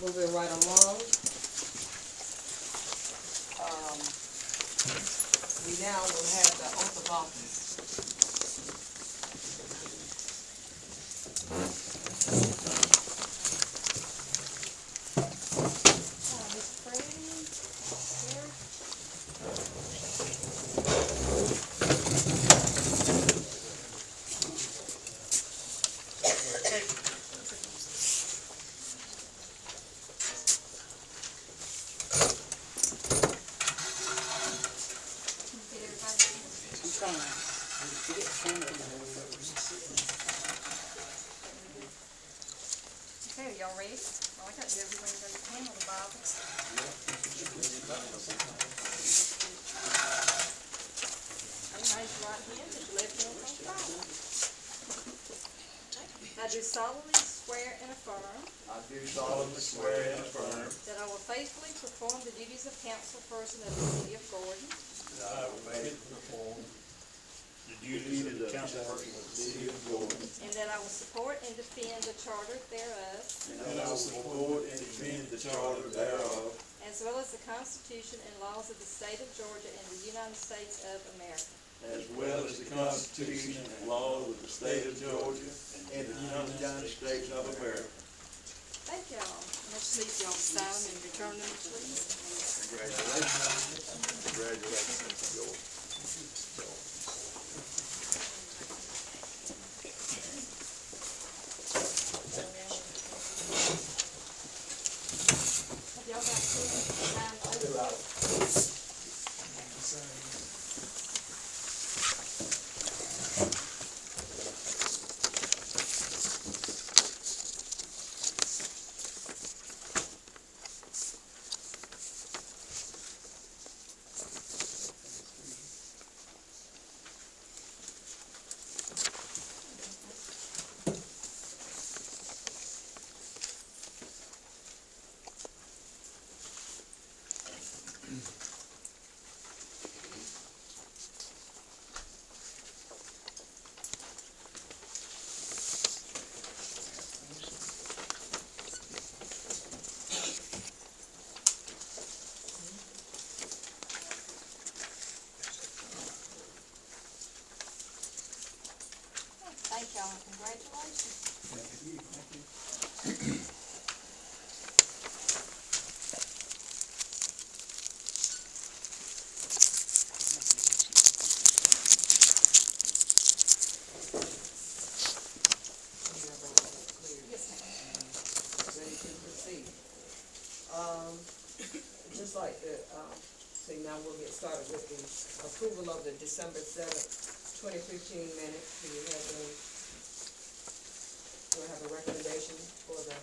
Moving right along. We now will have the oath of office. Miss Freddie, here. Okay, y'all ready? Well, I got to do everything that you can on the Bible. And raise your right hand and left hand on the Bible. I do solemnly swear and affirm I do solemnly swear and affirm that I will faithfully perform the duties of councilperson of the city of Gordon, that I will faithfully perform the duties of the councilperson of the city of Gordon, and that I will support and defend the charter thereof, and I will support and defend the charter thereof, as well as the Constitution and laws of the state of Georgia and the United States of America. as well as the Constitution and laws of the state of Georgia and the United States of America. Thank y'all. Let's see if y'all sign and return them, please. Congratulations. Congratulations. Have y'all got two signed over? Thank y'all and congratulations. Yes, ma'am. Ready to proceed. Just like the, see, now we'll get started with the approval of the December 7th, 2015 minutes. Do you have any, do I have a recommendation for the,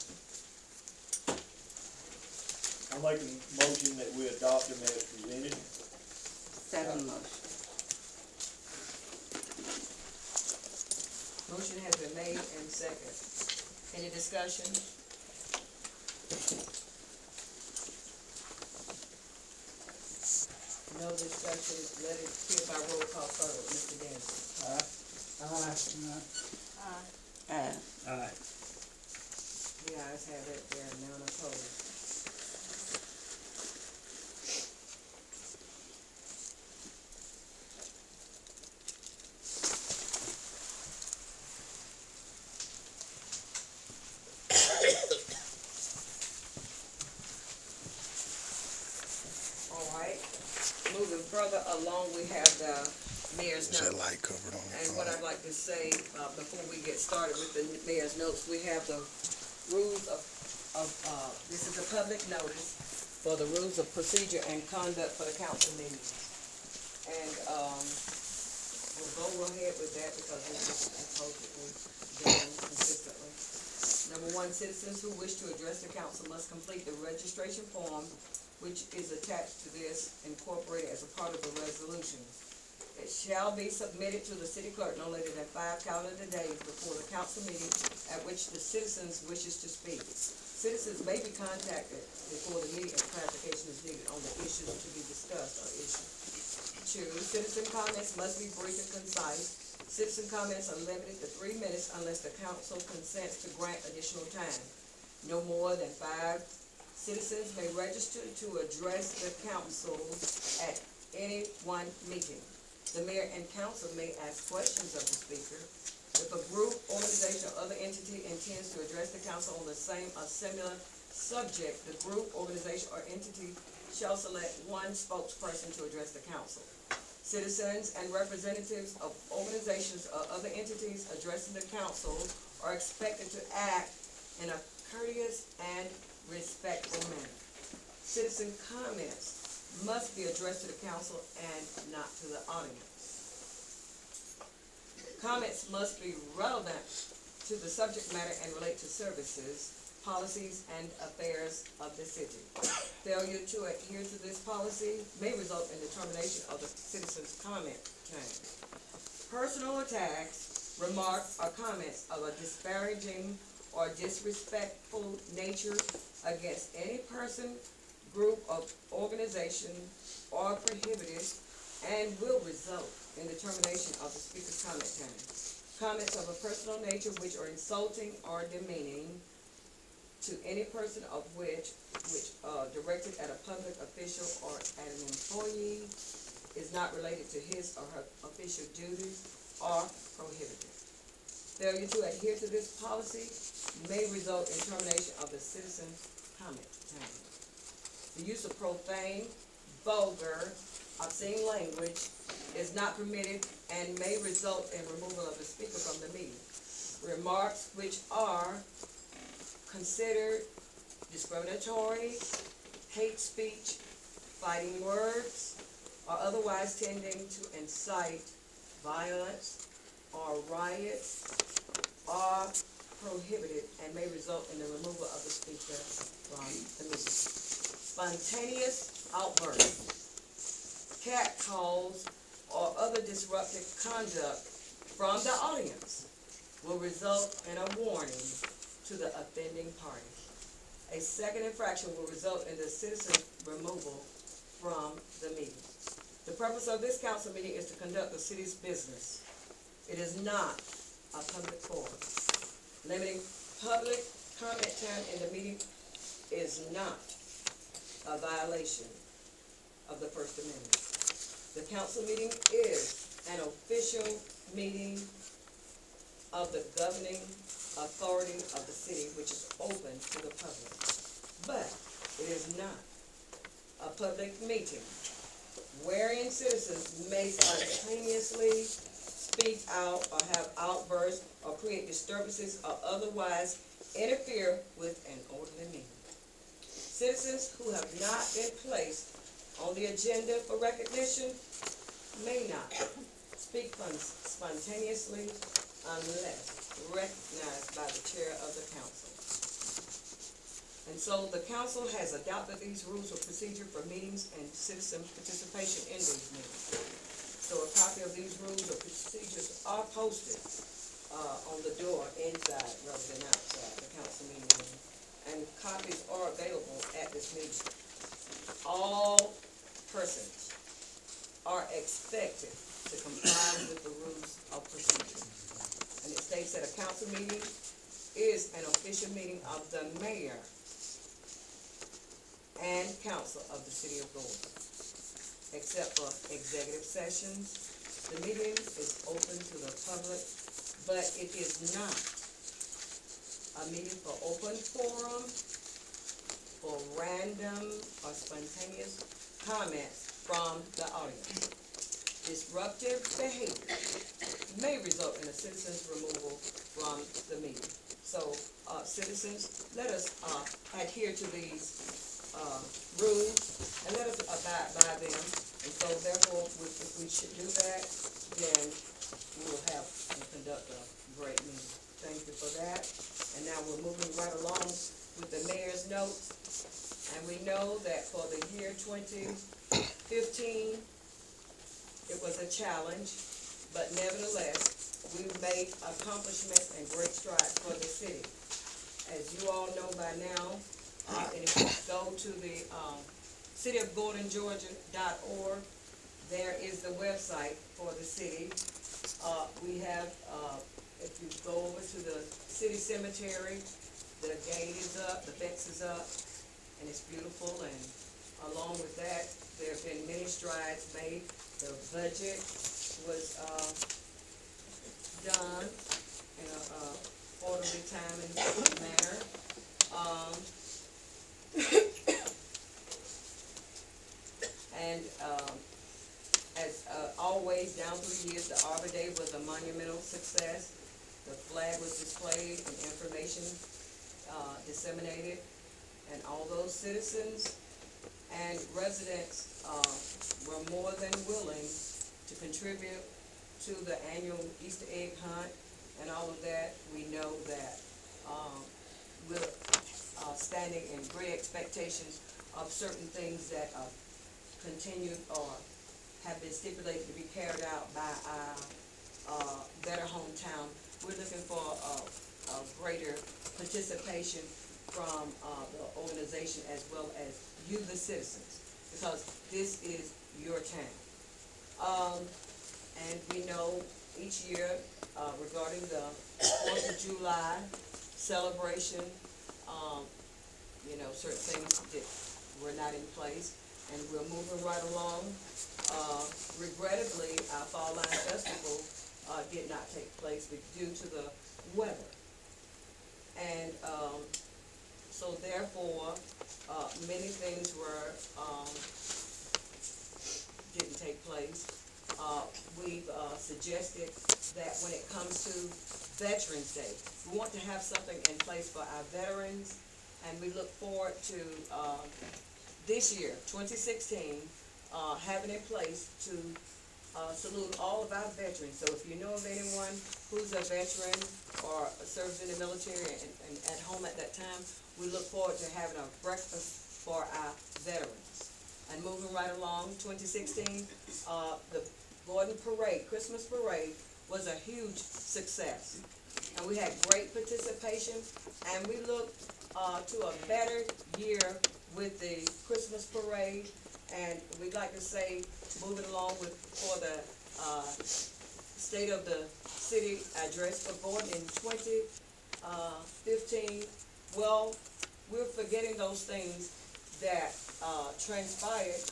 I make a motion that we adopt them as presented. Second motion. motion has been made and second. Any discussion? No discussion, let it hear by roll call start with Mr. Dennison. Aye. The ayes have it, there are none opposed. All right, moving further along, we have the mayor's Is that notes. light covered on your And what phone? I'd like to say, before we get started with the mayor's notes, we have the rules of, this is a public notice for the rules of procedure and conduct for the council meetings. And, we'll go ahead with that because this is supposed to be done consistently. Number one, citizens who wish to address the council must complete the registration form, which is attached to this, incorporated as a part of the resolution. It shall be submitted to the city clerk no later than 5 calendar days before the council meeting at which the citizens wishes to speak. Citizens may be contacted before the meeting if clarification is needed on the issues to be discussed or issued. 2, citizen comments must be brief and concise. Citizen comments are limited to 3 minutes unless the council consents to grant additional time. No more than 5 Citizens may register to address the council at any one meeting. The mayor and council may ask questions of the speaker. If a group, organization, or other entity intends to address the council on the same or similar subject, the group, organization, or entity shall select one spokesperson to address the council. Citizens and representatives of organizations or other entities addressing the council are expected to act in a courteous and respectful manner. Citizen comments must be addressed to the council and not to the audience. Comments must be relevant to the subject matter and relate to services, policies, and affairs of the city. Failure to adhere to this policy may result in the termination of the citizen's comment time. Personal attacks, remarks, or comments of a disparaging or disrespectful nature against any person, group, of organization are prohibited and will result in the termination of the speaker's comment time. Comments of a personal nature which are insulting or demeaning to any person of which directed at a public official or at an employee is not related to his or her official duties are prohibited. Failure to adhere to this policy may result in termination of the citizen's comment time. The use of profane, vulgar, obscene language is not permitted and may result in removal of the speaker from the meeting. Remarks which are considered discriminatory, hate speech, fighting words, or otherwise tending to incite violence or riots are prohibited and may result in the removal of the speaker from the meeting. Spontaneous outbursts, catcalls, or other disruptive conduct from the audience will result in a warning to the offending party. A second infraction will result in the citizen's removal from the meeting. The purpose of this council meeting is to conduct the city's business. It is not a public forum. Limiting public comment time in the meeting is not a violation of the First Amendment. The council meeting is an official meeting of the governing authority of the city, which is open to the public. But it is not a public meeting wherein citizens may spontaneously speak out or have outbursts or create disturbances or otherwise interfere with an orderly meeting. Citizens who have not been placed on the agenda for recognition may not speak spontaneously unless recognized by the chair of the council. And so the council has adopted these rules of procedure for meetings and citizen participation in these meetings. So a copy of these rules of procedures are posted on the door inside rather than outside the council meeting room. And copies are available at this meeting. All persons are expected to comply with the rules of procedure. And it states that a council meeting is an official meeting of the mayor and council of the city of Gordon. Except for executive sessions, the meeting is open to the public, but it is not a meeting for open forum, for random or spontaneous comments from the audience. Disruptive behavior may result in a citizen's removal from the meeting. So, citizens, let us adhere to these rules and let us abide by them. And so, therefore, if we should do that, then we will have and conduct a great meeting. Thank you for that. And now we're moving right along with the mayor's notes. And we know that for the year 2015, it was a challenge, but nevertheless, we've made accomplishments and great strides for the city. As you all know by now, and if you go to the cityofgordongeorgia.org, there is the website for the city. We have, if you go over to the city cemetery, the gate is up, the fence is up. and it's beautiful, and along with that, there have been many strides made. The budget was, done in a, orderly time and manner. And, as, always, down through the years, the Arbor Day was a monumental success. The flag was displayed and information, disseminated, and all those citizens and residents, were more than willing to contribute to the annual Easter egg hunt and all of that. We know that, we're, standing in great expectations of certain things that are continued or have been stipulated to be carried out by our, Better Hometown. We're looking for a greater participation from, the organization as well as you, the citizens, because this is your town. And we know each year, regarding the 4th of July celebration, certain things that were not in place, and we're moving right along. Regrettably, our Fall Line Festival, did not take place due to the weather. And, so therefore, many things were, didn't take place. We've, suggested that when it comes to Veterans Day, we want to have something in place for our veterans, and we look forward to, this year, 2016, having in place to, salute all of our veterans. So if you know of anyone who's a veteran or serves in the military and at home at that time, we look forward to having a breakfast for our veterans. And moving right along, 2016, the Gordon Parade, Christmas Parade, was a huge success. And we had great participation, and we look to a better year with the Christmas Parade. And we'd like to say, moving along for the State of the City address for Gordon in 2015, well, we're forgetting those things that transpired.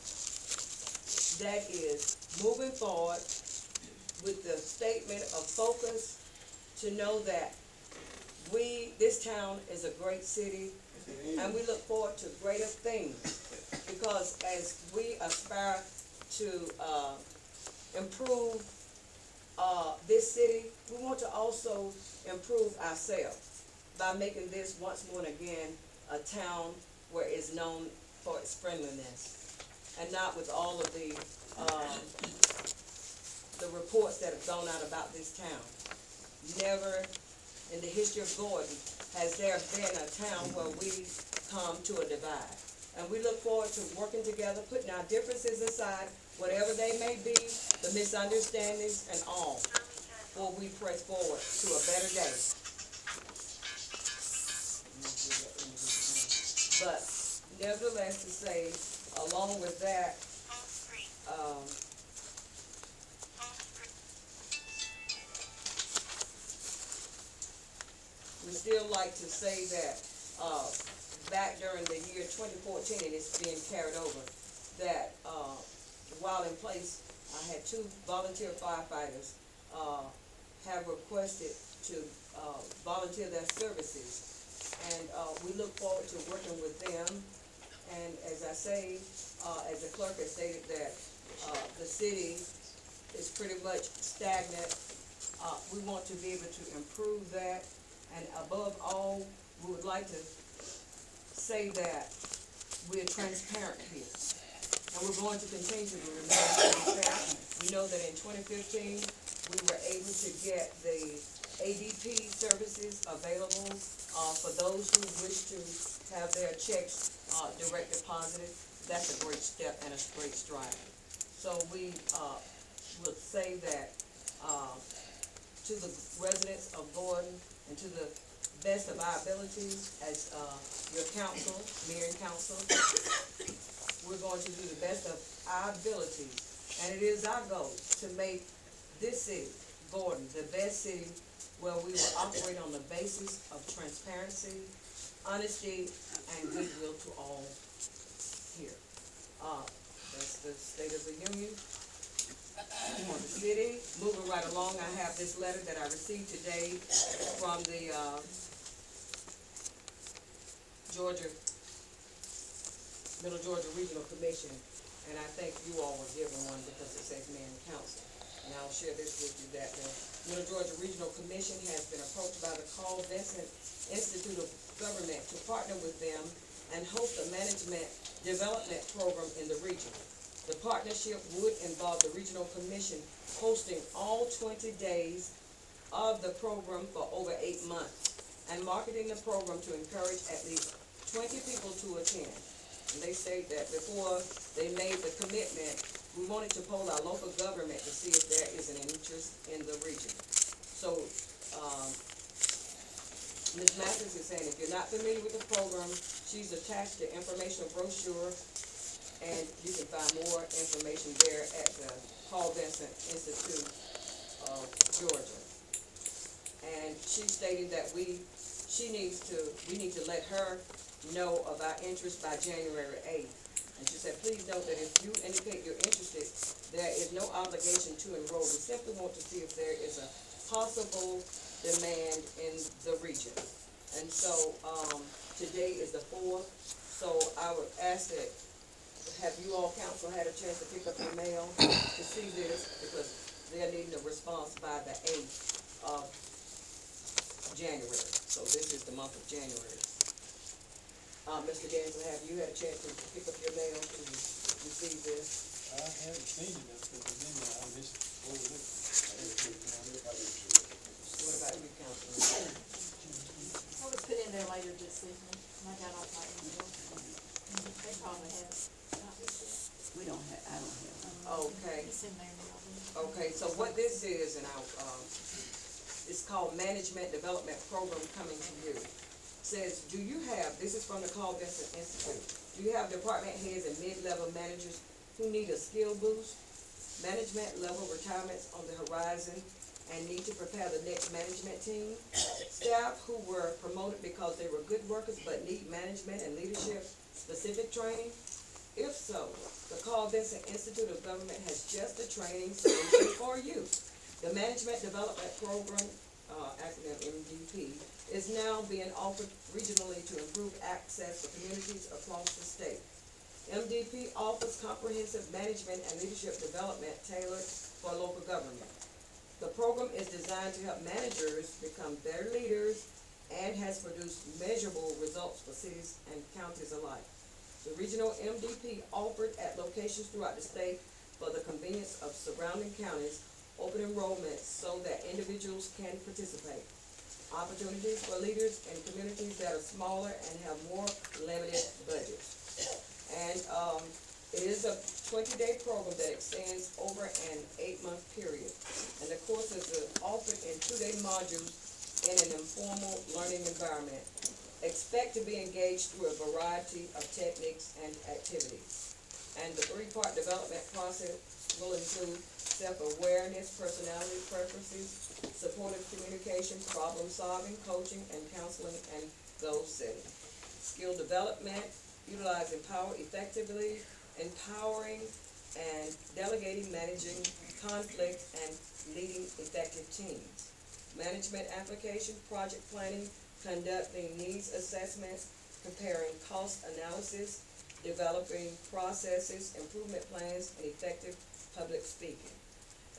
That is, moving forward with the statement of focus to know that this town is a great city, and we look forward to greater things, because as we aspire to improve this city, we want to also improve ourselves by making this once more and again a town where it's known for its friendliness, and not with all of the reports that have gone out about this town. Never in the history of Gordon has there been a town where we come to a divide. And we look forward to working together, putting our differences aside, whatever they may be, the misunderstandings and all, before we press forward to a better day. But nevertheless, to say, along with that, we still like to say that back during the year 2014, and it's being carried over, that while in place, I had 2 volunteer firefighters have requested to volunteer their services. And we look forward to working with them. And as I say, as the clerk has stated, that the city is pretty much stagnant. We want to be able to improve that. And above all, we would like to say that we're transparent here. And we're going to continue to remain transparent. We know that in 2015, we were able to get the ADP services available for those who wish to have their checks direct deposited. That's a great step and a great stride. So we would say that to the residents of Gordon and to the best of our abilities as your council, mayor and council, we're going to do the best of our abilities. And it is our goal to make this city, Gordon, the best city where we will operate on the basis of transparency, honesty, and goodwill to all here. That's the State of the Union for the city. Moving right along, I have this letter that I received today from the Middle Georgia Regional Commission, and I think you all were given one because it says mayor and council. And I'll share this with you, that the Middle Georgia Regional Commission has been approached by the Carl Vincent Institute of Government to partner with them and host a management development program in the region. The partnership would involve the Regional Commission hosting all 20 days of the program for over 8 months and marketing the program to encourage at least 20 people to attend. And they say that before they made the commitment, we wanted to poll our local government to see if there is an interest in the region. So, Ms. Mathis is saying, if you're not familiar with the program, she's attached the informational brochure, and you can find more information there at the Carl Vincent Institute of Georgia. And she stated that we need to let her know of our interest by January 8th. And she said, please note that if you indicate you're interested, there is no obligation to enroll. We simply want to see if there is a possible demand in the region. And so, today is the 4th, so I would ask that, have you all council had a chance to pick up your mail to see this, because they're needing a response by the 8th of January. So this is the month of January. Mr. Danza, have you had a chance to pick up your mail to receive this? I haven't seen it, but I just overlooked it. What about you, Councilman? I was put in there later this evening, and I got off my email. They probably have it. We don't have, I don't have. Okay, It's in there now. okay, so what this is, and it's called Management Development Program Coming to You. Says, do you have, this is from the Carl Vincent Institute, do you have department heads and mid-level managers who need a skill boost, management level retirements on the horizon, and need to prepare the next management team, staff who were promoted because they were good workers but need management and leadership specific training? If so, the Carl Vincent Institute of Government has just a training solution for you. The Management Development Program, acronym MDP, is now being offered regionally to improve access for communities across the state. MDP offers comprehensive management and leadership development tailored for local government. The program is designed to help managers become better leaders and has produced measurable results for cities and counties alike. The regional MDP offered at locations throughout the state for the convenience of surrounding counties, open enrollment so that individuals can participate. Opportunities for leaders in communities that are smaller and have more limited budgets. And it is a 20-day program that extends over an 8-month period. And the courses are offered in 2-day modules in an informal learning environment. Expect to be engaged through a variety of techniques and activities. And the 3-part development process will include self-awareness, personality preferences, supportive communication, problem-solving, coaching, and counseling, and goal setting. Skill development, utilizing power effectively, empowering and delegating, managing conflict, and leading effective teams. Management application, project planning, conducting needs assessments, comparing cost analysis, developing processes, improvement plans, and effective public speaking.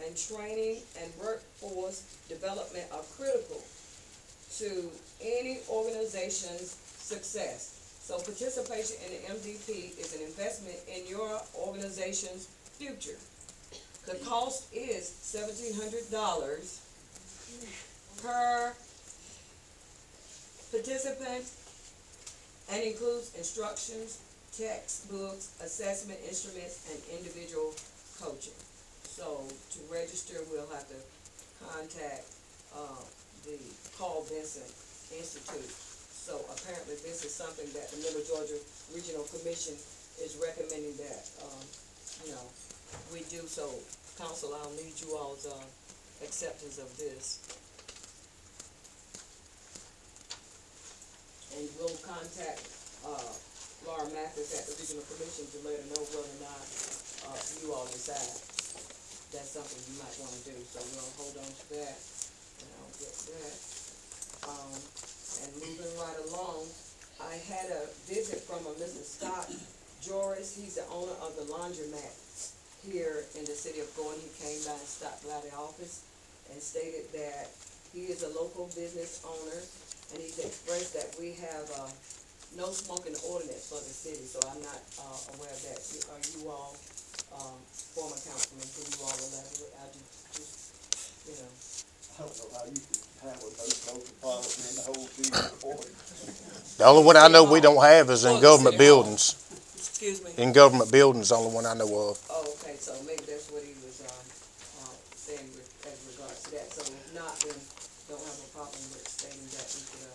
And training and workforce development are critical to any organization's success. So participation in the MDP is an investment in your organization's future. The cost is $1,700 per participant and includes instructions, textbooks, assessment instruments, and individual coaching. So to register, we'll have to contact the Carl Vincent Institute. So apparently this is something that the Middle Georgia Regional Commission is recommending that, we do. So council, I'll need you all's acceptance of this. And we'll contact Laura Mathis at the regional commission to let her know whether or not, you all decide that's something you might wanna do, so we'll hold on to that, and I'll get that. And moving right along, I had a visit from a Mr. Scott Joris. He's the owner of the laundromat here in the city of Gordon. He came by and stopped by the office and stated that he is a local business owner, and he's expressed that we have no smoking ordinance for the city, so I'm not aware of that. Are you all, former councilman, can you all elaborate? I just, you know. I don't know how you could have a no smoking policy in the whole city of Gordon. The only one I know we don't have is in For the government city hall. buildings. Excuse me? In government buildings, the only one I know of. Oh, okay, so maybe that's what he was, saying as regards to that. So if not, then don't have a problem with stating that we could,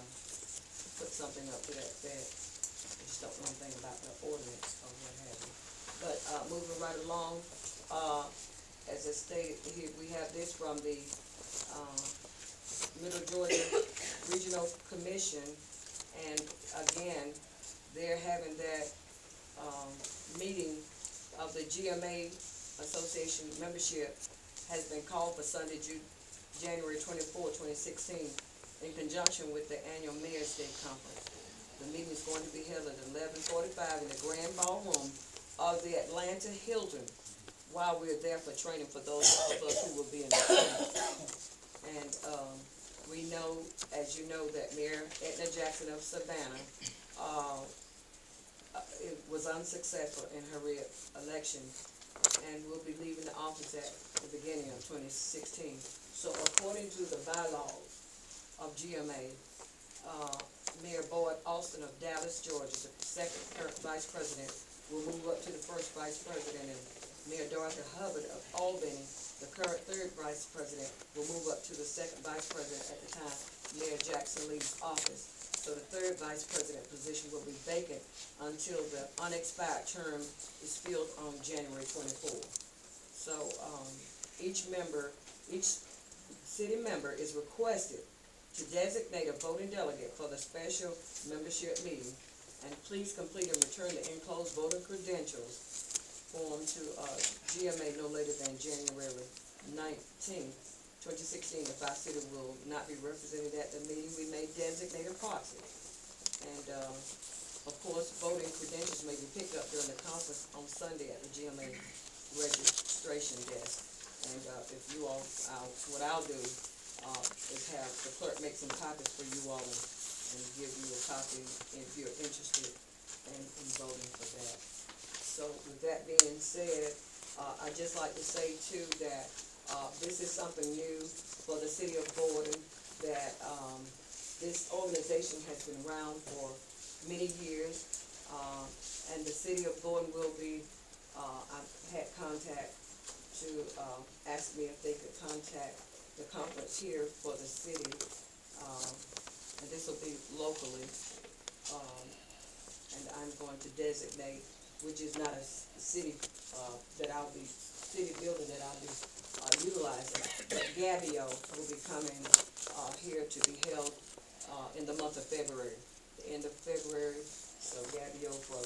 put something up to that effect. I just don't know anything about the ordinance or what have you. But, moving right along, as I stated here, we have this from the, Middle Georgia Regional Commission, and again, they're having that, meeting of the GMA Association membership has been called for Sunday, January 24, 2016, in conjunction with the annual Mayor's Day Conference. The meeting is going to be held at 11:45 in the Grand Ballroom of the Atlanta Hilton, while we're there for training for those of us who will be in the audience. And we know, as you know, that Mayor Edna Jackson of Savannah it was unsuccessful in her re-election and will be leaving the office at the beginning of 2016. So according to the bylaws of GMA, Mayor Boyd Austin of Dallas, Georgia, the second vice president, will move up to the first vice president, and Mayor Dorothy Hubbard of Albany, the current third vice president, will move up to the second vice president at the time Mayor Jackson leaves office. So the third vice president position will be vacant until the unexpired term is filled on January 24th. So each city member is requested to designate a voting delegate for the special membership meeting, and please complete and return the enclosed voting credentials form to GMA no later than January 19th. 2016, if our city will not be represented at the meeting, we may designate a proxy. And, of course, voting credentials may be picked up during the conference on Sunday at the GMA registration desk. And if you all, what I'll do is have the clerk make some copies for you all and give you a copy if you're interested in voting for that. So with that being said, I'd just like to say too that this is something new for the city of Gordon, that this organization has been around for many years, and the city of Gordon will be, I've had contact to ask me if they could contact the conference here for the city, and this will be locally, and I'm going to designate, which is not a city city building that I'll be utilizing, but Gabio will be coming here to be held in the month of February, the end of February. So Gabio for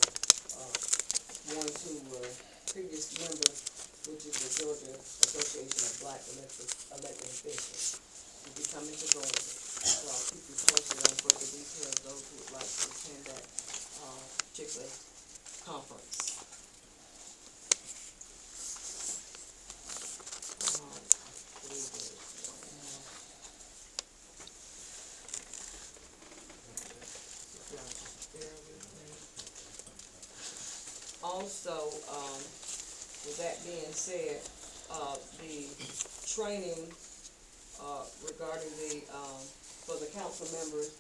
one who were previous members, which is the Georgia Association of Black Elected Officials, will be coming to Gordon. So I'll keep you posted on further details, those who would like to attend that particular conference. Also, with that being said, the training regarding for the council members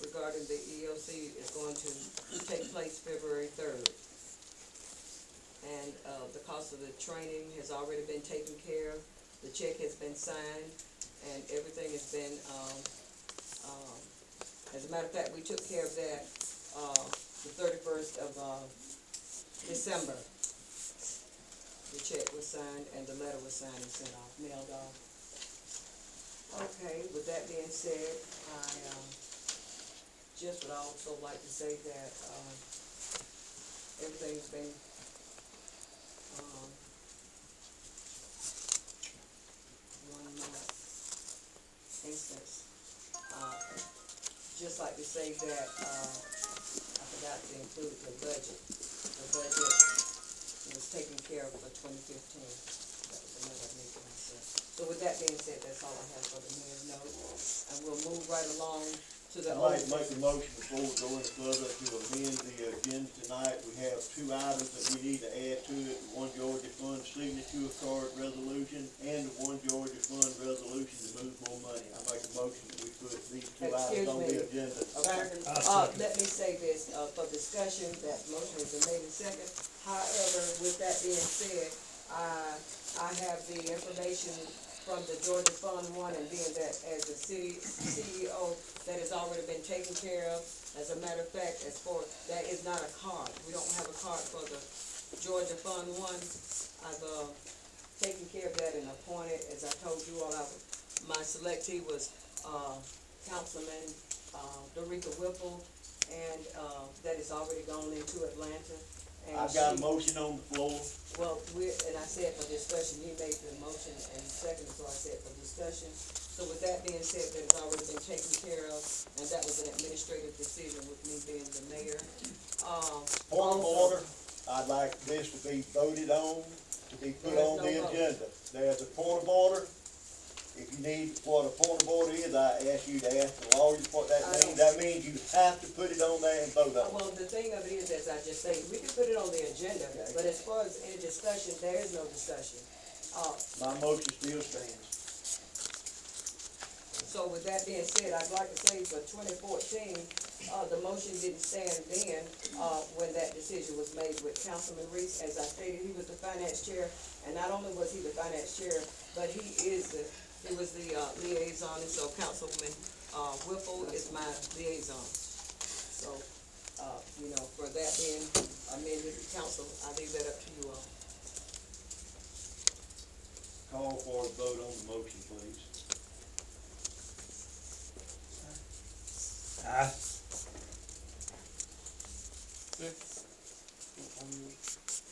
regarding the EOC is going to take place February 3rd. And the cost of the training has already been taken care of. The check has been signed, and everything has been, as a matter of fact, we took care of that the 31st of December. The check was signed and the letter was signed and sent off, mailed off. Okay, with that being said, I just would also like to say that, everything's been, one more instance. Just like to say that, I forgot to include the budget. The budget was taken care of for 2015. That was another I made for myself. So with that being said, that's all I have for the mayor's note. And we'll move right along to the. I'd like to make a motion before we go any further to amend the agenda tonight. We have two items that we need to add to it, the One Georgia Fund signature card resolution and the One Georgia Fund resolution to move more money. I make a motion that we put these two items on the agenda. Okay, let me say this, for discussion, that motion has been made in second. However, with that being said, I have the information from the Georgia Fund One, and being that as the city CEO, that has already been taken care of. As a matter of fact, that is not a card. We don't have a card for the Georgia Fund One. I've, taken care of that and appointed, as I told you all, my selectee was, Councilman, Dorica Whipple, and, that has already gone into Atlanta. And I've got a motion on the floor. well, and I said for discussion, he made the motion and second, so I said for discussion. So with that being said, that has already been taken care of, and that was an administrative decision with me being the mayor. Point of order, I'd like this to be voted on, to be put There's on no the vote. agenda. There's a point of order. If you need what a point of order is, I ask you to ask the lawyers what that I means. don't- That means you have to put it on there and vote on it. Well, the thing of it is, as I just stated, we can put it on the agenda, Okay. but as far as any discussion, there is no discussion. My motion still stands. So with that being said, I'd like to say for 2014, the motion didn't stand then, when that decision was made with Councilman Reese. As I stated, he was the finance chair, and not only was he the finance chair, but he was the liaison, and so Councilman Whipple is my liaison. So, for that being amended, council, I leave that up to you all. Call for a vote on the motion, please. Aye.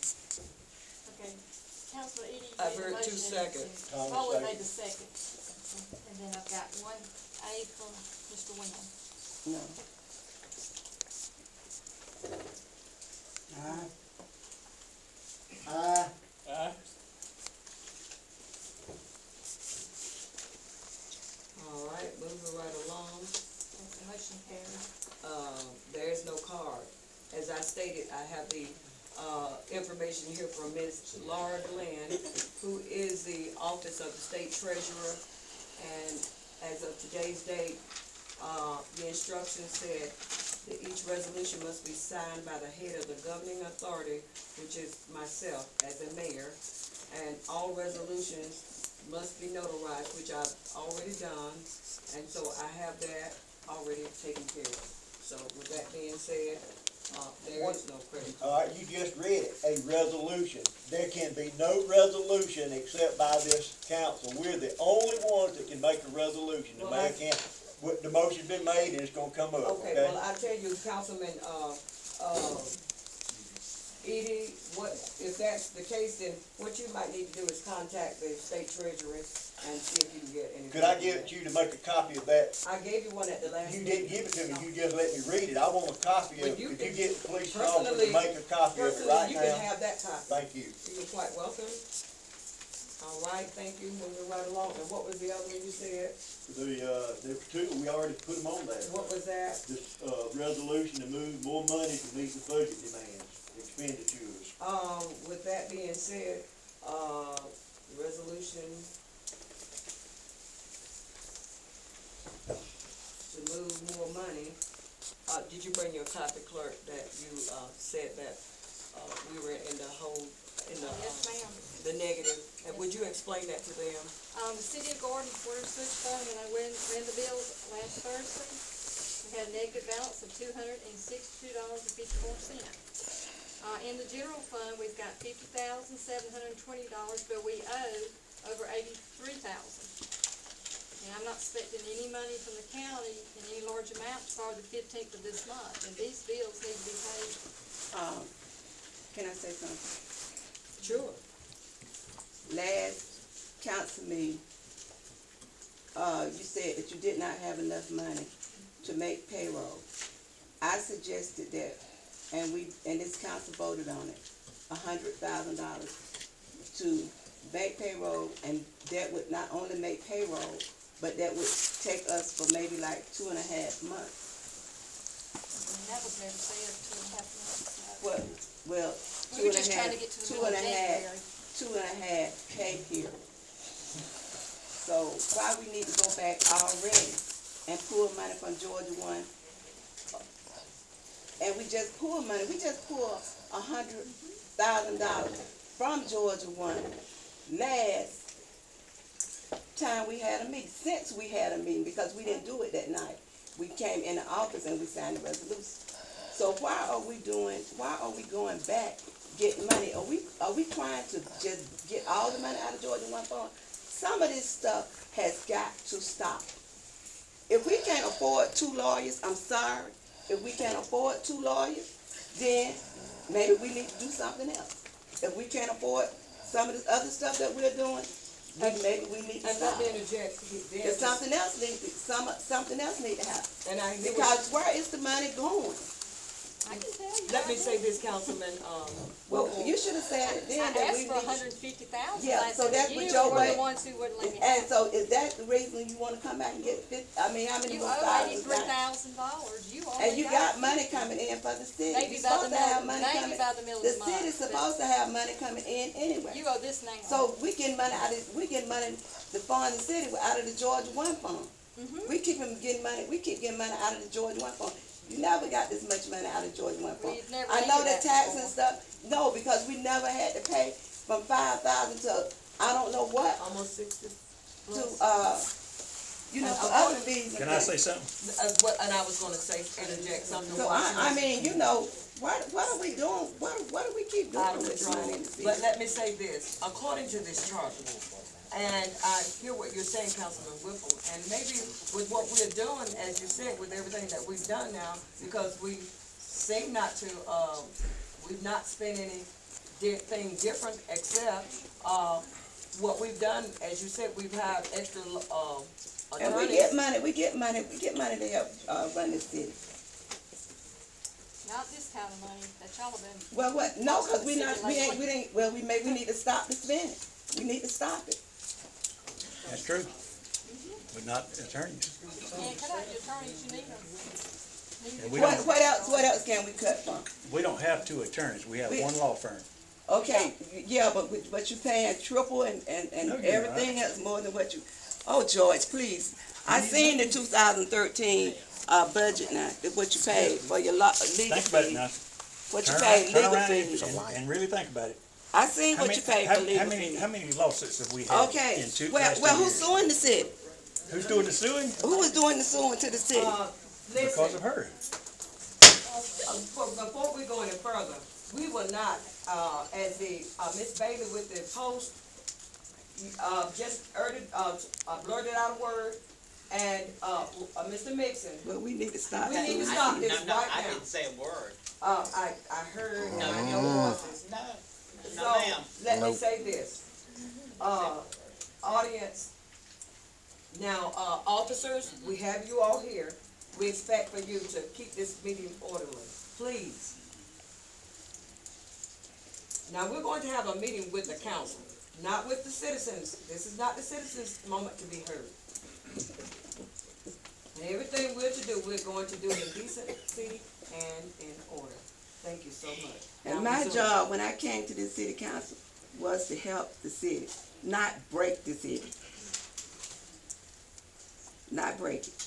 Okay, Councilman Edie I've made the heard motion. 2 seconds. Thomas Bowen second. made the second. And then I've got one A from Mr. Wynn. No. Aye. Aye. Aye. All right, moving right along. The motion carried. There is no card. As I stated, I have the information here from Ms. Laura Glenn, who is the Office of the State Treasurer. And as of today's date, the instructions said that each resolution must be signed by the head of the governing authority, which is myself as a mayor. And all resolutions must be notarized, which I've already done. And so I have that already taken care of. So with that being said, there is no credit card. All right, you just read it, a resolution. There can be no resolution except by this council. We're the only ones that can make a resolution. The Well, mayor can't, the motion's been made and it's gonna come up, Okay, okay? well, I tell you, Councilman, Edie, if that's the case, then what you might need to do is contact the state treasurer and see if you can get any. Could I get you to make a copy of that? I gave you one at the last You meeting. didn't give it to me, you just let me read it. I want a copy of Well, it. you Could you can- get the police officer Personally, to make a copy of it personally, right you can now? have that copy. Thank you. You're quite welcome. All right, thank you, moving right along. And what was the other one you said? There were two, we already put them on there. What was that? This, resolution to move more money to meet the budget demands, expenditures. With that being said, resolution to move more money. Did you bring your copy, clerk, that you, said that, we were in the whole, Yes, ma'am. the negative? And would you explain that to them? The City of Gordon Water Sewage Fund, when I ran the bills last Thursday, we had a negative balance of $262.54. In the general fund, we've got $50,720, but we owe over $83,000. And I'm not expecting any money from the county in any large amount for the 15th of this month, and these bills need to be paid. Can I say something? Sure. Last council meeting, you said that you did not have enough money to make payroll. I suggested that, and this council voted on it, $100,000 to make payroll, and that would not only make payroll, but that would take us for maybe like 2.5 months. And that was never said 2.5 months. Well, We were just trying to get to the middle of January. 2.5 pay period. So why we need to go back already and pull money from Georgia 1? And we just pull money, we just pulled $100,000 from Georgia 1 last time we had a meeting, since we had a meeting, because we didn't do it that night. We came in the office and we signed the resolution. So why are we going back, getting money? Are we trying to just get all the money out of Georgia 1 fund? Some of this stuff has got to stop. If we can't afford 2 lawyers, I'm sorry. If we can't afford 2 lawyers, then maybe we need to do something else. If we can't afford some of this other stuff that we're doing, then maybe we need to And stop. let me interject. If something else needs to happen. And I hear what Because where is the money going? I can tell you. let me say this, Councilman, Well, you should have said it then I that asked we for need. $150,000 Yeah, last so time, that's and what you your were way- the ones who wouldn't let me And have. so is that the reason you want to come back and get how many You more owe thousands back? $83,000. You already And you got money coming in for the city. Maybe You're by supposed the to have middle, money maybe coming. by the middle The of the month. city's but supposed to have money coming in anyway. You owe this now. So we get money to fund the city out of the Georgia 1 fund. Mhm. We keep getting money out of the Georgia 1 fund. You never got this much money out of the Georgia 1 fund. We've never I know needed the that tax and before. stuff, no, because we never had to pay from 5,000 to, I don't know what, almost 60 to, plus. for other fees and Can I things. say something? And I was gonna say, interject something. So I mean, what are we doing? What do we keep Out doing of with money in the city? But let me say this, according to this chart, and I hear what you're saying, Councilman Whipple, and maybe with what we're doing, as you said, with everything that we've done now, because we seem not to, we've not spent anything different except, what we've done, as you said, we've had extra, And we get money to help run the city. Not this kind of money that y'all have been. Well, what? No, because we need to stop the spending. We need to stop it. That's true. But not attorneys. Can't cut out your attorneys, you need them. And we don't, What else can we cut from? we don't have 2 attorneys. We have We- 1 law firm. Okay, yeah, but you paying triple and No, you're everything else more than what you, oh, George, please. I seen the 2013, budget now, what you paid for your legal Think about it fees. now. What you Turn paid turn legal around fees. and really think about it. I seen what you paid for legal fees. How many lawsuits have we had Okay, in 2 well, last 2 who's years? suing the city? Who's doing the suing? Who is doing the suing to the city? Because Listen, of her. before we go any further, we will not, as the, Miss Bailey with the post, just blurted out a word, and, Mr. Mixon, Well, we need to stop we that. need to stop this No, right I now. didn't say a word. I heard No, your voices. No, So, no, ma'am. let me Nope. say this, audience, now, officers, we have you all here, we expect for you to keep this meeting orderly, please. Now, we're going to have a meeting with the council, not with the citizens, this is not the citizens' moment to be heard. And everything we're to do, we're going to do in decency and in order. Thank you so much. And Now, my resume. job, when I came to this city council, was to help the city, not break the city. Not break it.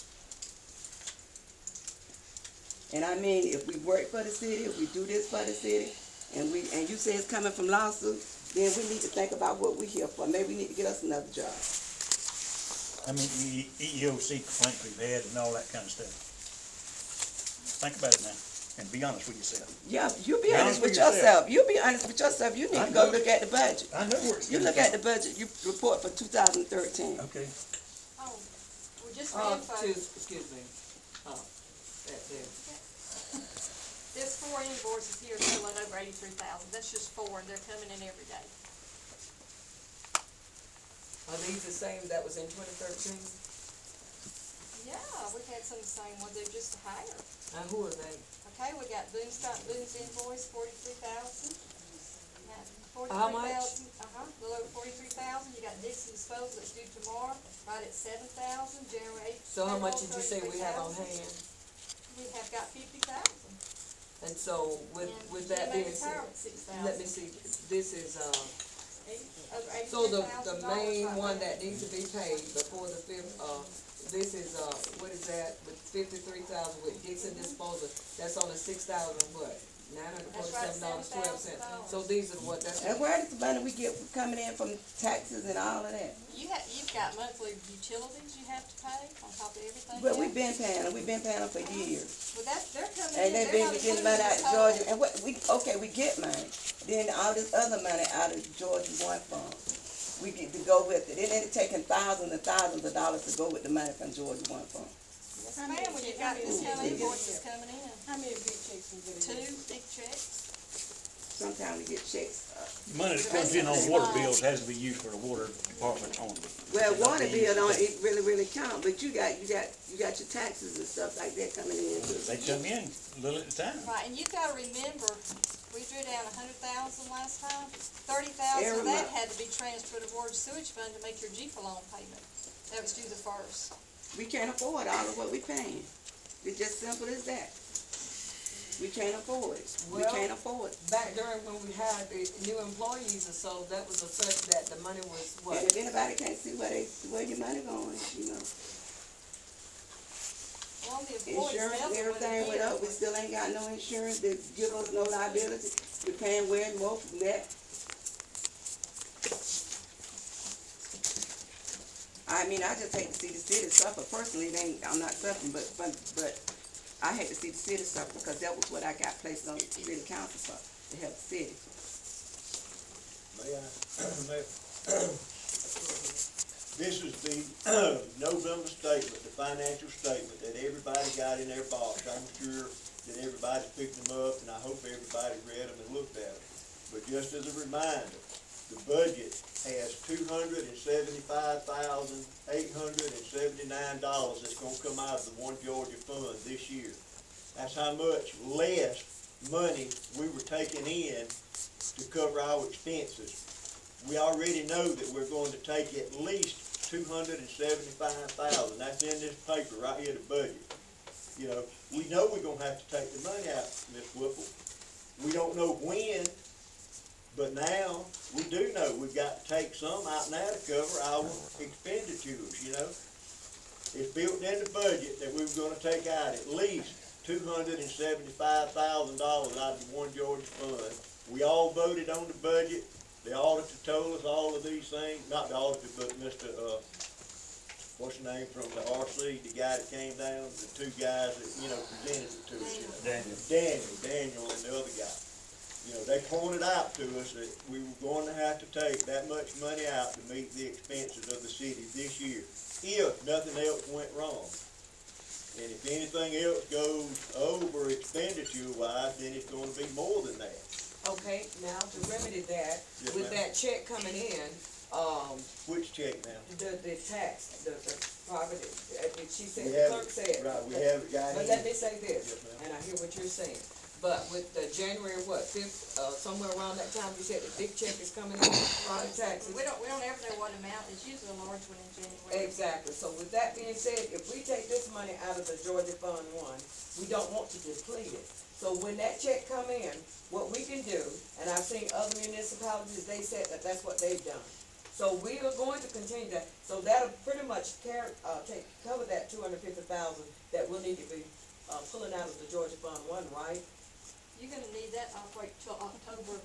And I mean, if we work for the city, if we do this for the city, and you say it's coming from lawsuits, then we need to think about what we're here for. Maybe we need to get us another job. I mean, EEOC complaints we've had and all that kind of stuff. Think about it now, and be honest with yourself. Yeah, you be Be honest honest with with yourself. yourself. You be honest with yourself. You need I to go know. look at the budget. I know where it's You coming look from. at the budget, you report for 2013. Okay. Oh, just for info, Excuse me, that there. there's 4 invoices here totaling over 83,000. That's just 4, and they're coming in every day. Are these the same that was in 2013? Yeah, we had some the same one. They're just higher. Now, who are they? Okay, we got Boone's invoice, 43,000. How much? A little over 43,000. You got Dixon Disposal that's due tomorrow, right at 7,000. January 8th. So how much did you say we have on hand? We have got 50,000. And so with that being said, let me see, this is, so the main one that needs to be paid before the 5th, this is, what is that, with 53,000 with Dixon Disposal, that's on the 6,000 what? $947.12. So these are what, that's. And where does the money we get coming in from taxes and all of that? You've got monthly utilities you have to pay on top of everything. But we've been paying them for years. Well, they're coming And in, they've they're been not getting included money in out the of total. Georgia, and we get money. Then all this other money out of Georgia One Fund, we get to go with it. And then it's taking thousands and thousands of dollars to go with the money from Georgia One Fund. Yes, ma'am, when you got this kind of invoices coming in. How many big checks we get? 2 big checks. Sometimes we get checks. Money that comes in on water bills has to be used for the water department only. Well, water bill don't it really count, but you got your taxes and stuff like that coming in too. They come in a little at a time. Right, and you've gotta remember, we drew down 100,000 last time. 30,000 of that had to be transferred to Water Sewage Fund to make your GFA loan payment. That was due the 1st. We can't afford all of what we paying. It's just simple as that. We can't afford it. We Well, can't afford it. Back during when we had the new employees or so, that was a such that the money was what? And if anybody can't see where your money going, you know. Well, the employees Insurance, messing with everything it went up, we here. still ain't got no insurance, they give us no liability, we paying way more from that. I mean, I just hate to see the city suffer personally, I'm not suffering, but I hate to see the city suffer, because that was what I got placed on the city council for, to help the city. This is the November statement, the financial statement that everybody got in their box. I'm sure that everybody picked them up, and I hope everybody read them and looked at them. But just as a reminder, the budget has $275,879 that's gonna come out of the One Georgia Fund this year. That's how much less money we were taking in to cover our expenses. We already know that we're going to take at least $275,000. That's in this paper right here, the budget. You know, we know we're gonna have to take the money out, Ms. Whipple. We don't know when, but now we do know we've got to take some out now to cover our expenditures, you know. It's built in the budget that we were gonna take out at least $275,000 out of the One Georgia Fund. We all voted on the budget. The auditor told us all of these things, not the auditor, but Mr., what's the name from the RC, the guy that came down, the 2 guys that, you know, presented it to us, you know. Daniel and the other guy. You know, they pointed out to us that we were going to have to take that much money out to meet the expenses of the city this year, if nothing else went wrong. And if anything else goes over expenditure-wise, then it's gonna be more than that. Okay, now to remedy that, Yes, with ma'am. that check coming in, Which check now? the tax, the property, she said, We the have clerk it, said. right, we have it, got it. But let me say this, Yes, ma'am. and I hear what you're saying, but with the January, 5th, somewhere around that time, you said the big check is coming in, property taxes. We don't ever know what amount. It's usually a large one in January. Exactly, so with that being said, if we take this money out of the Georgia Fund 1, we don't want to deplete it. So when that check come in, what we can do, and I've seen other municipalities, they said that that's what they've done. So we are going to continue that, so that'll pretty much cover that 250,000 that we'll need to be, pulling out of the Georgia Fund 1, right? You're gonna need that operate till October of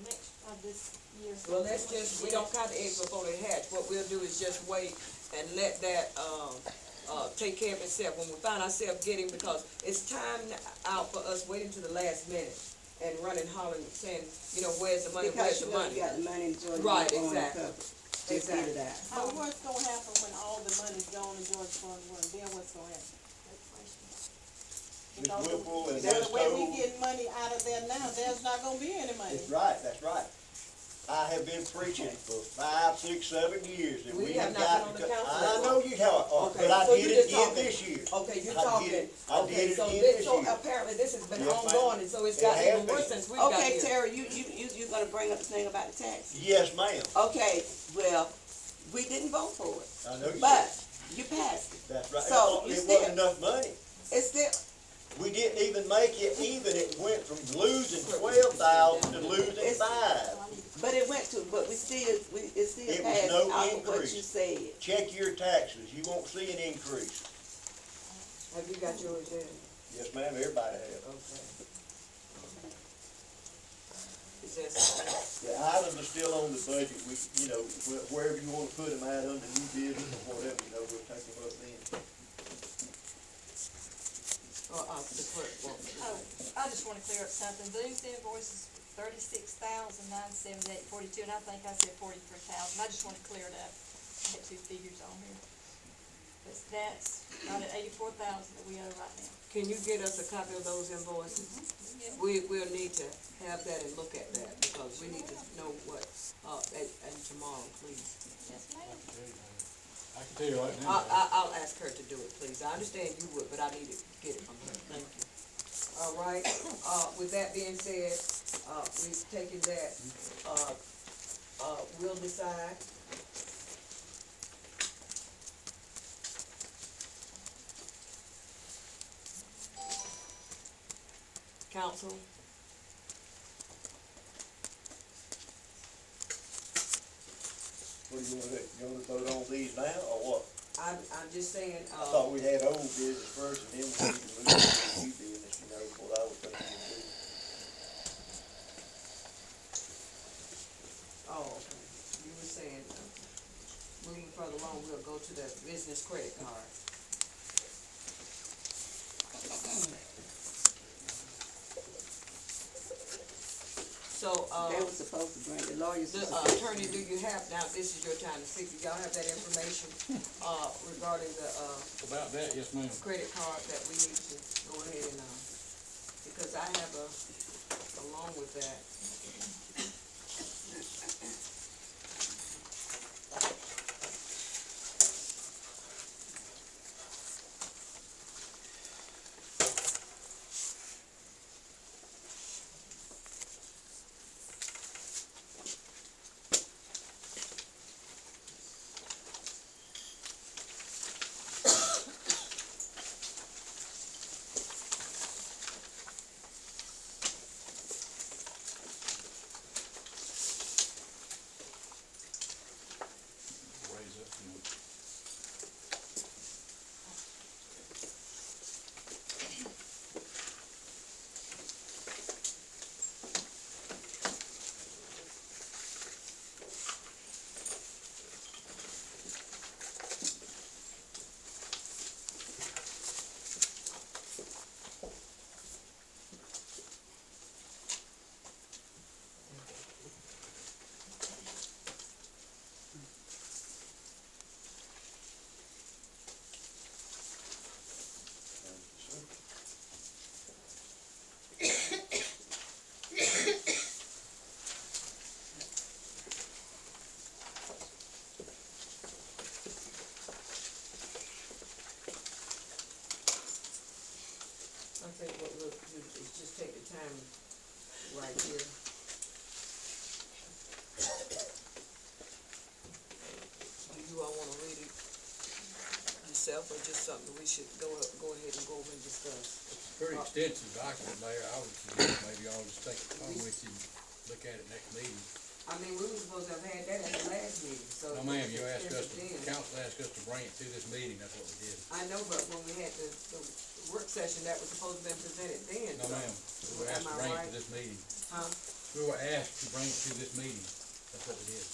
this year. Well, let's just, we don't count the eggs before they hatch, what we'll do is just wait and let that, take care of itself when we find ourselves getting, because it's time out for us waiting to the last minute and running, hollering, saying, you know, where's the money, where's Because the you know money? you got the money in Georgia. Right, you're going to exactly. cover. Just get it out. But what's gonna happen when all the money's gone in Georgia Fund One, then what's gonna happen? Ms. Because Whipple and the Ms. way we Toll, get money out of there now, there's not gonna be any money. that's right. I have been preaching for 5, 6, 7 years that We we have have not got been on to the cut. council I that know long. you have, Okay, but I so did you it just again talking. this year. Okay, you're I did talking. it- I did Okay, it so again this, this so year. apparently this has been Yes, ma'am. ongoing, and so it's It got has even been. worse since we got here. Okay, Terry, you gonna bring up the thing about the tax? Yes, ma'am. Okay, well, we didn't vote for it, I know you but did. you passed it. That's right. So, you It still- wasn't enough money. It's still, We didn't even make it even. It went from losing 12,000 to losing 5. but it went to, but it still It was passed no off of what increase. you said. Check your taxes. You won't see an increase. Have you got yours in? Yes, ma'am, everybody has. Okay. Is that something? The items are still on the budget. We, wherever you wanna put them out under new business or whatever, we'll take them up then. The clerk wants to. Oh, I just wanna clear up something. Boo's invoice is 36,978.42, and I think I said 43,000. I just wanna clear it up. I had two figures on here. That's not at 84,000 that we owe right now. Can you get us a copy of those invoices? Yeah. We'll need to have that and look at that, because we need to know what, and tomorrow, please. Yes, ma'am. I can tell you right now. I'll ask her to do it, please. I understand you would, but I need to get it from her. Thank you. All right, with that being said, we've taken that, we'll decide. Council? What do you wanna do? You wanna vote on these now, or what? I'm just saying, I thought we had old business first, and then we need to move to new business, what I was thinking we'd do. okay. You were saying, moving further along, we'll go to the business credit card. So, They were supposed to bring, the lawyers the were supposed to. attorney, do you have, now this is your time to speak, do y'all have that information, regarding the, About that, yes, ma'am. credit card that we need to go ahead and, because I have along with that. Raise up, I think what we'll do is just take the time right here. Do you all wanna read it yourself, or just something we should go ahead and go over and discuss? Pretty extensive document, Mayor. I would suggest maybe y'all just take it home with you and look at it next meeting. I mean, we were supposed to have had that at the last meeting, so. No, ma'am, you asked us Then. council asked us to bring it to this meeting, that's what we did. I know, but when we had the work session, that was supposed to have been presented then. No, so- ma'am, we were asked to Am I bring it right? to this meeting. Huh? We were asked to bring it to this meeting, that's what we did.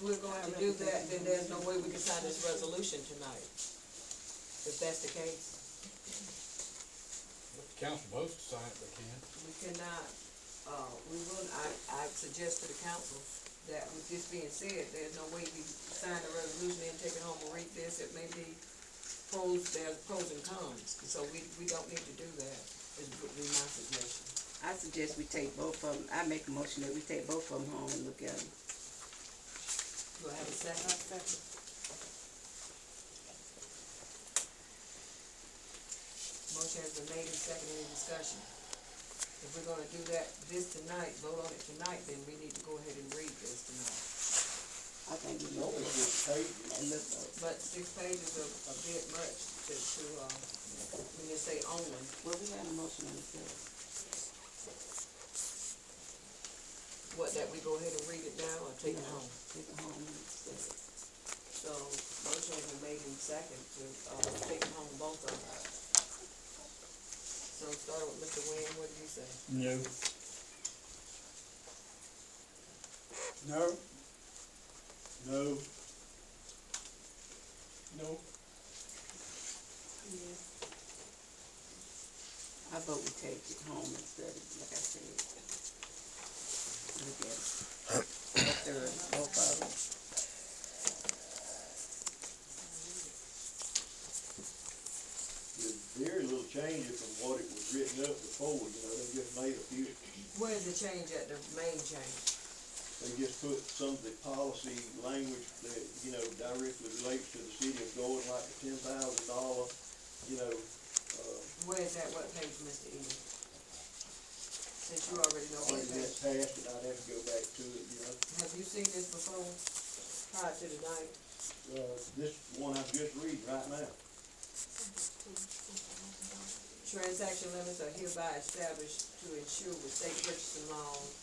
we're going to do that, then there's no way we can sign this resolution tonight. If that's the case, If the council votes to sign it, they can. we cannot, we will, I suggest to the council that with this being said, there's no way we sign a resolution and take it home and read this. It may be there's pros and cons, so we don't need to do that, would be my suggestion. I suggest we take both of them, I make a motion that we take both of them home and look at them. Do I have a second? Motion has been made and seconded. Any discussion? If we're gonna do this tonight, vote on it tonight, then we need to go ahead and read this tonight. I think we No, know it's this. just pages. And look, But 6 pages are a bit much when you say only. well, we had a motion on the floor. What, that we go ahead and read it now or take it home? Take it home and say it. So, motion has been made in second to, take it home, both of them. So, start with Mr. Wynn, what did you say? No. No. No. No. I vote we take it home instead of, like I said. Look at it. Both of them. There's very little changes from what it was written up before, they just made a few. Where's the change at, the main change? They just put some of the policy language that, directly relates to the city of Gordon, like the $10,000, Where's that, what page, Mr. Eden? Since you already know what when that's page. passed, and I'd have to go back to it, Have you seen this before, prior to tonight? This one I'm just reading right now. Transaction limits are hereby established to ensure with state purchasing laws,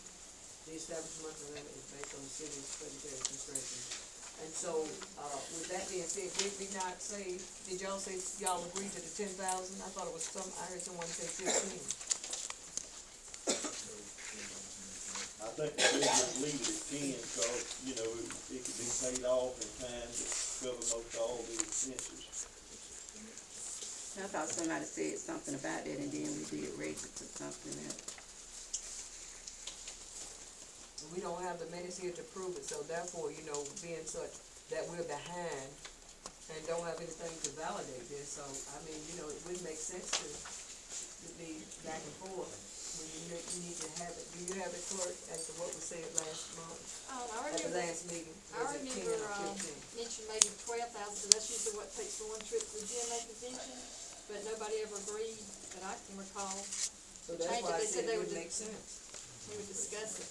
the establishment of limit is based on the city's budgetary constraints. And so, with that being said, did we not say, did y'all say y'all agreed to the 10,000? I thought it was I heard someone say 15. I think they just leave it at 10, because, it could be paid off in time to cover most all the expenses. I thought somebody said something about that and then we did raise it to something else. We don't have the minutes here to prove it, so therefore, being such that we're behind and don't have anything to validate this, so, it wouldn't make sense to be back and forth. When you need to have it, do you have it, clerk, as to what was said last month, I at the remember, last meeting? I Was it 10 remember, or 15? mentioned maybe 12,000, but that's usually what it takes for one trip to the GMA convention, but nobody ever agreed that I can recall. So that's Change it. why I They said said they it would would make sense. We would discuss it.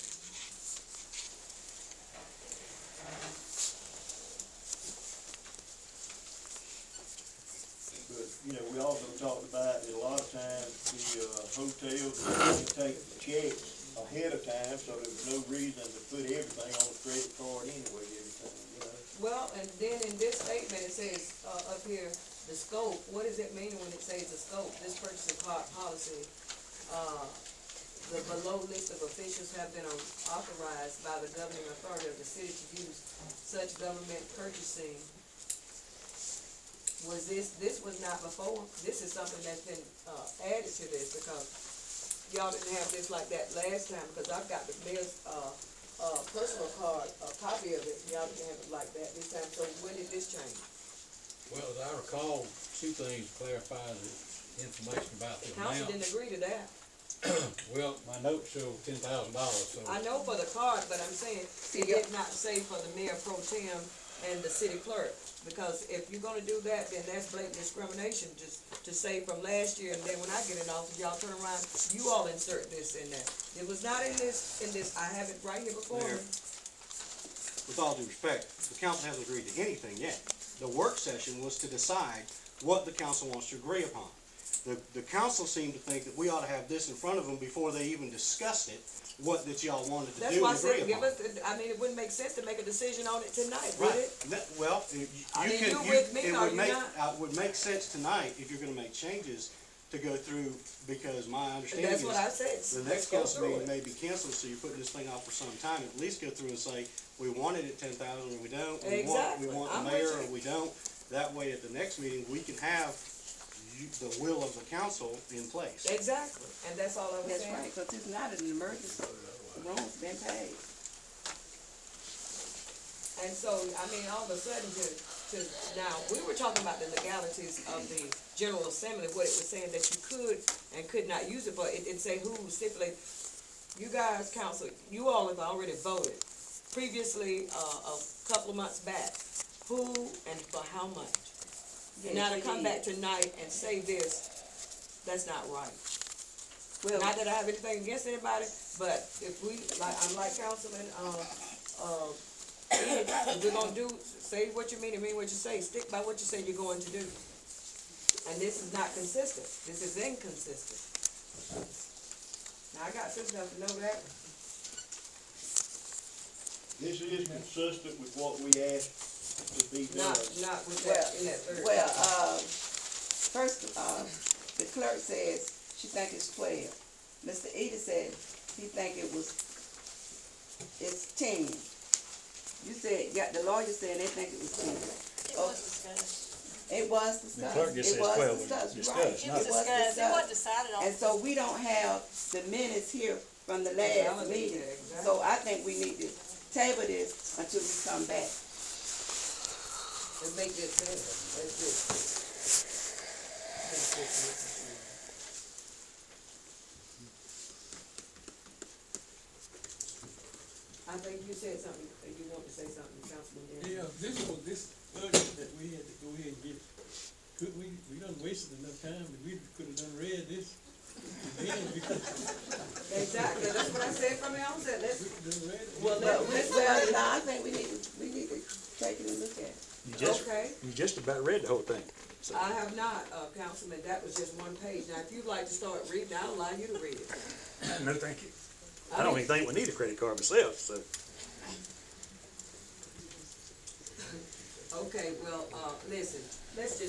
But, we also talked about that a lot of times the hotels take the checks ahead of time, so there's no reason to put everything on the credit card anyway, Well, and then in this statement, it says, up here, the scope, what does it mean when it says the scope? This purchasing policy, the below list of officials have been authorized by the governing authority of the city to use such government purchasing. Was this was not before? This is something that's been, added to this, because y'all didn't have this like that last time, because I've got the mayor's, personal card, a copy of it. Y'all didn't have it like that this time, so when did this change? Well, as I recall, two things clarify the information about the Council amount. didn't agree to that. Well, my notes show $10,000, so. I know for the card, but I'm saying, it did not say for the mayor pro tem and the city clerk. Because if you're gonna do that, then that's blatant discrimination, just to say from last year, and then when I get in office, y'all turn around, you all insert this in there. It was not in this, I have it right here before me. Mayor, with all due respect, the council hasn't agreed to anything yet. The work session was to decide what the council wants to agree upon. The council seemed to think that we ought to have this in front of them before they even discussed it, what that y'all wanted to That's do why I and agree said, give upon. us, it wouldn't make sense to make a decision on it tonight, would Right, it? well, you I mean, can, you with me, it are would you make, not? would make sense tonight if you're gonna make changes to go through, because my understanding That's is what I said. the next Go council through meeting it. may be canceled, so you're putting this thing off for some time. At least go through and say, we wanted it 10,000 or we don't. Exactly. We want I'm the with mayor you. or we don't. That way, at the next meeting, we can have the will of the council in place. Exactly, and that's all I was That's saying. right, cause it's not an emergency, the room's been paid. And so, I mean, all of a sudden now, we were talking about the legalities of the General Assembly, what it was saying that you could and could not use it, but it say who stipulate. You guys, council, you all have already voted previously, a couple of months back, who and for how much. And now to come back tonight and say this, that's not right. Well, Not that I have anything against anybody, but if we, I'm like Councilman, Edie, if we're gonna do, say what you mean and mean what you say, stick by what you say you're going to do. And this is not consistent, this is inconsistent. Now, I got sense enough to know that. This is consistent with what we asked to be done. Not with that, in that third. well, first, the clerk says she think it's 12. Mr. Edie said he think it's 10. You said, the lawyer said they think it was 10. It was discussed. It was discussed. The clerk just It says was 12 was discussed, discussed, right. It not- was discussed, it wasn't decided on. And so we don't have the minutes here from the last Validate meeting. that, exactly. So I think we need to table this until we come back. Let's make this sense, let's do it. I think you said something, you want to say something, Councilman Dennis. Yeah, this budget that we had to go ahead and get, we done wasted enough time, but we could have done read this. Exactly, that's what I said from the outset, let's, We could have done read it. well, Well, let's, no, I think we need to take it and look at it. okay. You just about read the whole thing. So, I have not, Councilman, that was just one page. Now, if you'd like to start reading, I'll allow you to read it. no, thank you. I don't even think we need a credit card myself, so. Okay, well, listen, let's just